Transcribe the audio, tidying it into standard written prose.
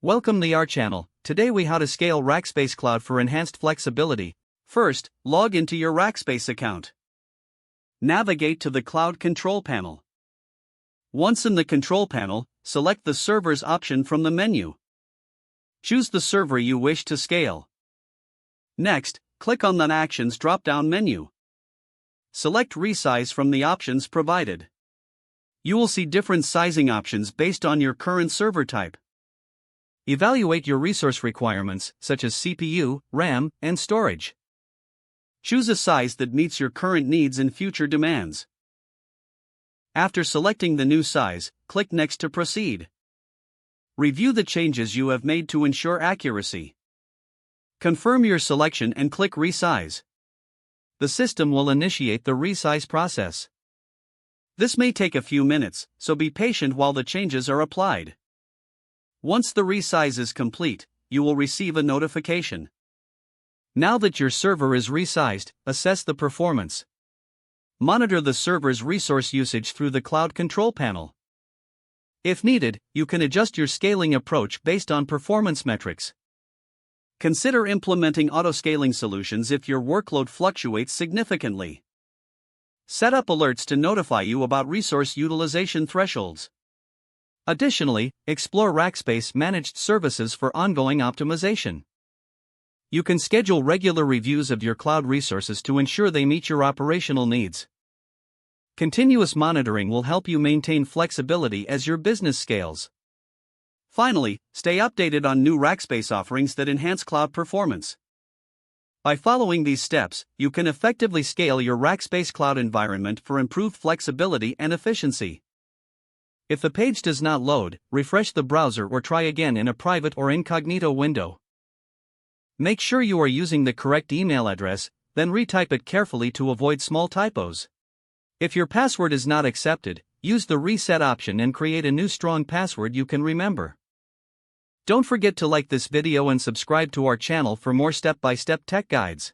Welcome to our channel. Today we how to scale Rackspace Cloud for enhanced flexibility. First, log into your Rackspace account. Navigate to the Cloud Control Panel. Once in the Control Panel, select the Servers option from the menu. Choose the server you wish to scale. Next, click on the Actions drop-down menu. Select Resize from the options provided. You will see different sizing options based on your current server type. Evaluate your resource requirements, such as CPU, RAM, and storage. Choose a size that meets your current needs and future demands. After selecting the new size, click Next to proceed. Review the changes you have made to ensure accuracy. Confirm your selection and click Resize. The system will initiate the resize process. This may take a few minutes, so be patient while the changes are applied. Once the resize is complete, you will receive a notification. Now that your server is resized, assess the performance. Monitor the server's resource usage through the Cloud Control Panel. If needed, you can adjust your scaling approach based on performance metrics. Consider implementing auto-scaling solutions if your workload fluctuates significantly. Set up alerts to notify you about resource utilization thresholds. Additionally, explore Rackspace Managed Services for ongoing optimization. You can schedule regular reviews of your cloud resources to ensure they meet your operational needs. Continuous monitoring will help you maintain flexibility as your business scales. Finally, stay updated on new Rackspace offerings that enhance cloud performance. By following these steps, you can effectively scale your Rackspace Cloud environment for improved flexibility and efficiency. If the page does not load, refresh the browser or try again in a private or incognito window. Make sure you are using the correct email address, then retype it carefully to avoid small typos. If your password is not accepted, use the reset option and create a new strong password you can remember. Don't forget to like this video and subscribe to our channel for more step-by-step tech guides.